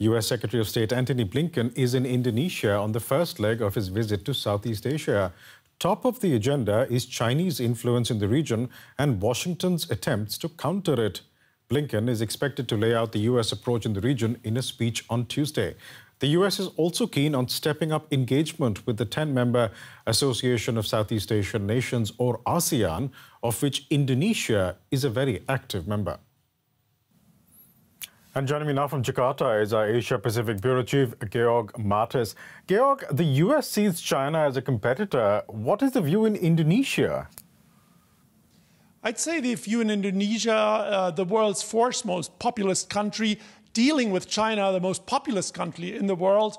U.S. Secretary of State Antony Blinken is in Indonesia on the first leg of his visit to Southeast Asia. Top of the agenda is Chinese influence in the region and Washington's attempts to counter it. Blinken is expected to lay out the U.S. approach in the region in a speech on Tuesday. The U.S. is also keen on stepping up engagement with the 10-member Association of Southeast Asian Nations, or ASEAN, of which Indonesia is a very active member. And joining me now from Jakarta is our Asia-Pacific Bureau Chief, Georg Martes. Georg, the U.S. sees China as a competitor. What is the view in Indonesia? I'd say the view in Indonesia, the world's fourth most populous country, dealing with China, the most populous country in the world,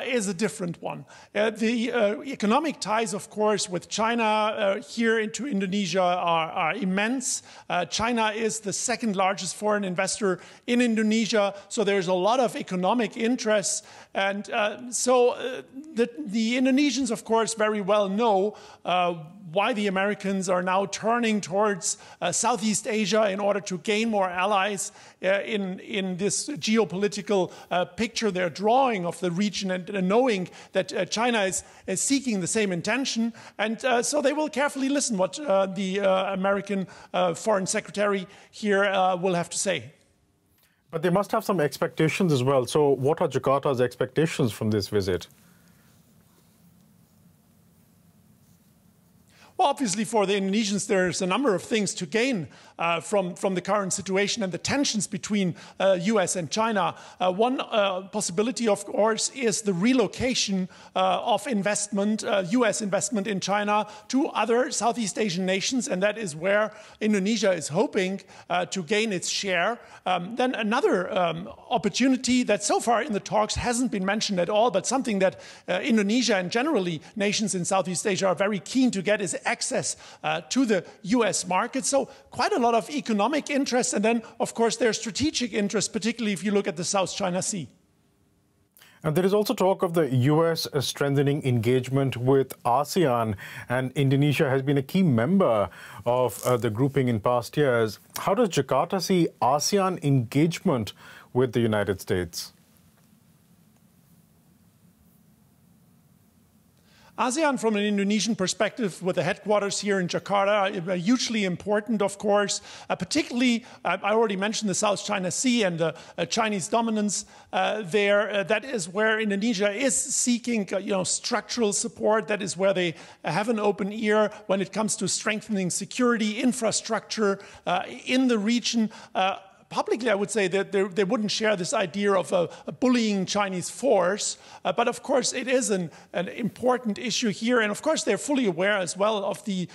is a different one. The economic ties, of course, with China here into Indonesia are immense. China is the second largest foreign investor in Indonesia, so there's a lot of economic interests. And the Indonesians, of course, very well know why the Americans are now turning towards Southeast Asia in order to gain more allies in this geopolitical picture they're drawing of the region, and knowing that China is seeking the same intention. And so they will carefully listen what the American Foreign Secretary here will have to say. But they must have some expectations as well. So what are Jakarta's expectations from this visit? Well, obviously, for the Indonesians, there's a number of things to gain from the current situation and the tensions between US and China. One possibility, of course, is the relocation of investment, US investment in China to other Southeast Asian nations, and that is where Indonesia is hoping to gain its share. Then another opportunity that so far in the talks hasn't been mentioned at all, but something that Indonesia and generally nations in Southeast Asia are very keen to get is access to the US market. So quite a lot of economic interest. And then, of course, there's strategic interest, particularly if you look at the South China Sea. And there is also talk of the U.S. strengthening engagement with ASEAN, and Indonesia has been a key member of the grouping in past years. How does Jakarta see ASEAN engagement with the United States? ASEAN, from an Indonesian perspective, with the headquarters here in Jakarta, are hugely important, of course. Particularly, I already mentioned the South China Sea and the Chinese dominance there. That is where Indonesia is seeking, structural support. That is where they have an open ear when it comes to strengthening security, infrastructure in the region. Publicly, I would say that they wouldn't share this idea of a bullying Chinese force. But of course, it is an important issue here. And of course, they're fully aware as well of the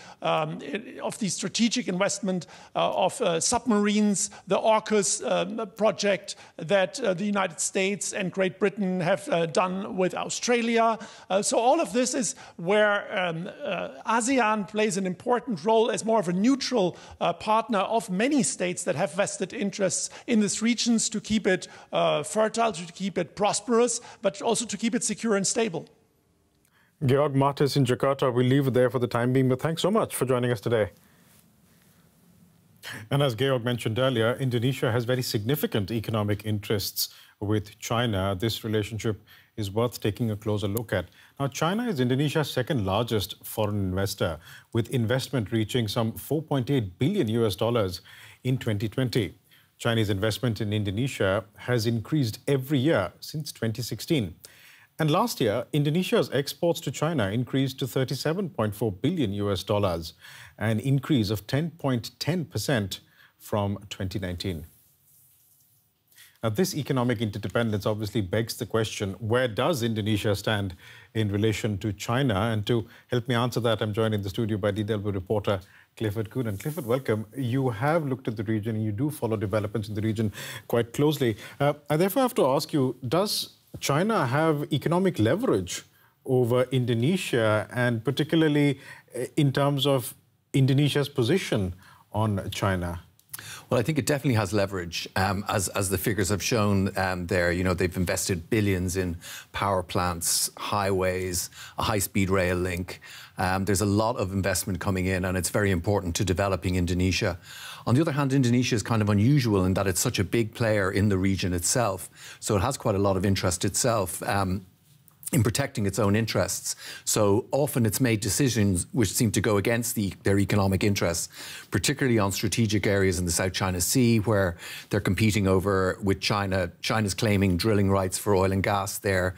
strategic investment of submarines, the AUKUS project that the United States and Great Britain have done with Australia. So all of this is where ASEAN plays an important role as more of a neutral partner of many states that have vested interests in these regions, to keep it fertile, to keep it prosperous, but also to keep it secure and stable. Georg Martes in Jakarta. We'll leave it there for the time being, but thanks so much for joining us today. And as Georg mentioned earlier, Indonesia has very significant economic interests with China. This relationship is worth taking a closer look at. Now, China is Indonesia's second largest foreign investor, with investment reaching some $4.8 billion in 2020. Chinese investment in Indonesia has increased every year since 2016. And last year, Indonesia's exports to China increased to $37.4 billion, an increase of 10.10% from 2019. Now, this economic interdependence obviously begs the question, where does Indonesia stand in relation to China? And to help me answer that, I'm joined in the studio by DW reporter Clifford Coonan. Clifford, welcome. You have looked at the region and you do follow developments in the region quite closely. I therefore have to ask you, does China have economic leverage over Indonesia, and particularly in terms of Indonesia's position on China? Well, I think it definitely has leverage, as the figures have shown there. You know, they've invested billions in power plants, highways, a high-speed rail link. There's a lot of investment coming in, and it's very important to developing Indonesia. On the other hand, Indonesia is kind of unusual in that it's such a big player in the region itself, so it has quite a lot of interest itself. In protecting its own interests. So often it's made decisions which seem to go against their economic interests, particularly on strategic areas in the South China Sea where they're competing over with China. China's claiming drilling rights for oil and gas there.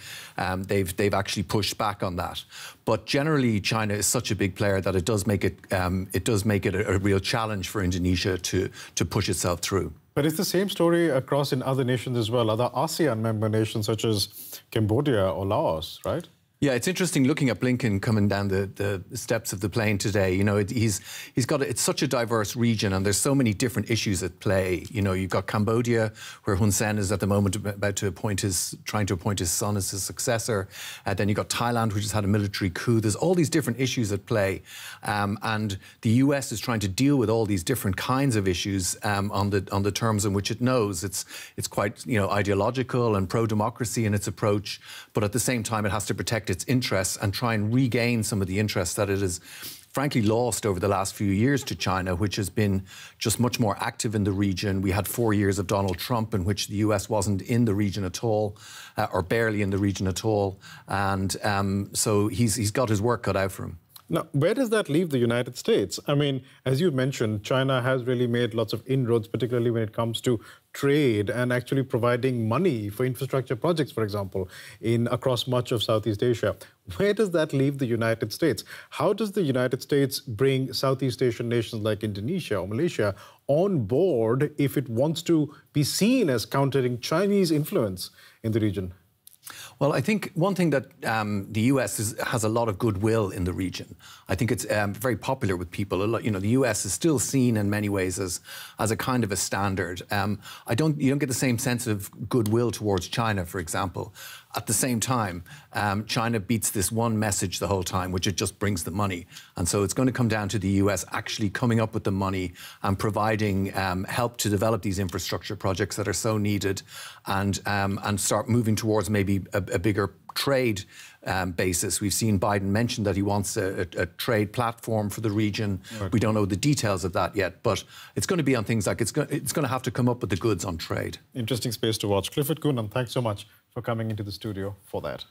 They've actually pushed back on that. But generally, China is such a big player that it does make it a real challenge for Indonesia to push itself through. But it's the same story across in other nations as well, other ASEAN member nations such as Cambodia or Laos, right? Yeah, it's interesting looking at Blinken coming down the steps of the plane today. You know, it's such a diverse region, and there's so many different issues at play. You know, you've got Cambodia, where Hun Sen is at the moment about to trying to appoint his son as his successor. Then you've got Thailand, which has had a military coup. There's all these different issues at play, and the US is trying to deal with all these different kinds of issues on the terms in which it knows. It's quite, you know, ideological and pro-democracy in its approach, but at the same time, it has to protect its interests and try and regain some of the interests that it has frankly lost over the last few years to China, which has been just much more active in the region. We had 4 years of Donald Trump in which the US wasn't in the region at all, or barely in the region at all. And so he's got his work cut out for him. Now, where does that leave the United States? I mean, as you mentioned, China has really made lots of inroads, particularly when it comes to trade and actually providing money for infrastructure projects, for example, across much of Southeast Asia. Where does that leave the United States? How does the United States bring Southeast Asian nations like Indonesia or Malaysia on board if it wants to be seen as countering Chinese influence in the region? Well, I think one thing that the US has a lot of goodwill in the region. I think it's very popular with people. You know, the US is still seen in many ways as a kind of a standard. You don't get the same sense of goodwill towards China, for example. At the same time, China beats this one message the whole time, which it just brings the money. And so it's going to come down to the US actually coming up with the money and providing help to develop these infrastructure projects that are so needed, and start moving towards maybe a bigger trade basis. We've seen Biden mention that he wants a trade platform for the region. Right. We don't know the details of that yet, but it's going to be on things like it's going to have to come up with the goods on trade. Interesting space to watch. Clifford Coonan, thanks so much for coming into the studio for that.